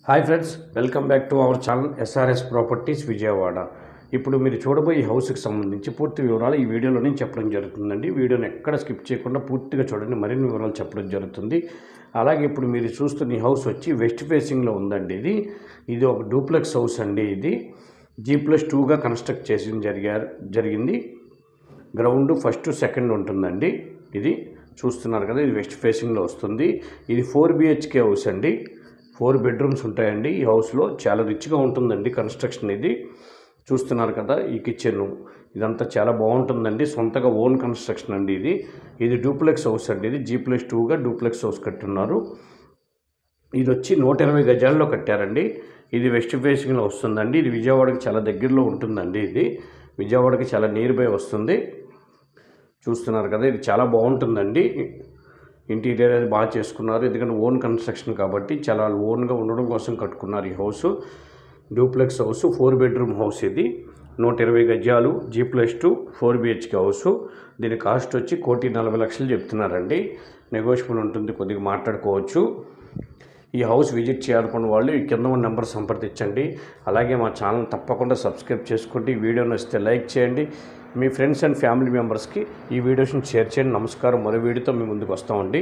Hi friends, welcome back to our channel SRS properties Vijayawada. ఇప్పుడు మీరు చూడబోయే హౌస్కి సంబంధించి పూర్తి వివరాలు ఈ వీడియోలో నేను చెప్పడం జరుగుతుందండి. వీడియోని ఎక్కడ స్కిప్ చేయకుండా పూర్తిగా చూడండి, మరిన్ని వివరాలు చెప్పడం జరుగుతుంది. అలాగే ఇప్పుడు మీరు చూస్తున్న ఈ హౌస్ వచ్చి వెస్ట్ ఫేసింగ్లో ఉందండి. ఇది ఒక డూప్లెక్స్ హౌస్ అండి. ఇది G+2గా కన్స్ట్రక్ట్ చేసి జరిగింది. గ్రౌండ్ ఫస్ట్ సెకండ్ ఉంటుందండి. ఇది చూస్తున్నారు కదా, ఇది వెస్ట్ ఫేసింగ్లో వస్తుంది. ఇది 4 BHK హౌస్ అండి. 4 బెడ్రూమ్స్ ఉంటాయండి. ఈ హౌస్లో చాలా రిచ్గా ఉంటుందండి కన్స్ట్రక్షన్. ఇది చూస్తున్నారు కదా, ఈ కిచెన్ ఇదంతా చాలా బాగుంటుందండి. సొంతగా ఓన్ కన్స్ట్రక్షన్ అండి. ఇది డూప్లెక్స్ హౌస్ అండి. ఇది G+2గా డూప్లెక్స్ హౌస్ కట్టున్నారు. ఇది వచ్చి 120 గజాల్లో కట్టారండి. ఇది వెస్ట్ ఫేసింగ్లో వస్తుందండి. ఇది విజయవాడకి చాలా దగ్గరలో ఉంటుందండి. ఇది విజయవాడకి చాలా నియర్ బై వస్తుంది. చూస్తున్నారు కదా, ఇది చాలా బాగుంటుందండి. ఇంటీరియర్ అది బాగా చేసుకున్నారు, ఎందుకంటే ఓన్ కన్స్ట్రక్షన్ కాబట్టి చాలా ఓన్గా ఉండడం కోసం కట్టుకున్నారు ఈ house. Duplex house, 4 bedroom house. ఇది 120 గజాలు, G+2 4 BHK హౌస్. దీని కాస్ట్ వచ్చి 1,40,00,000 చెప్తున్నారండి. నెగోషియబుల్ ఉంటుంది, కొద్దిగా మాట్లాడుకోవచ్చు. ఈ హౌస్ విజిట్ చేయాలనుకున్న వాళ్ళు ఈ కింద ఉన్న నెంబర్ సంప్రదించండి. అలాగే మా ఛానల్ తప్పకుండా సబ్స్క్రైబ్ చేసుకోండి. ఈ వీడియో నచ్చితే లైక్ చేయండి. మీ ఫ్రెండ్స్ అండ్ ఫ్యామిలీ మెంబర్స్కి ఈ వీడియోస్ని షేర్ చేయండి. నమస్కారం. మరో వీడియోతో మీ ముందుకు వస్తామండి.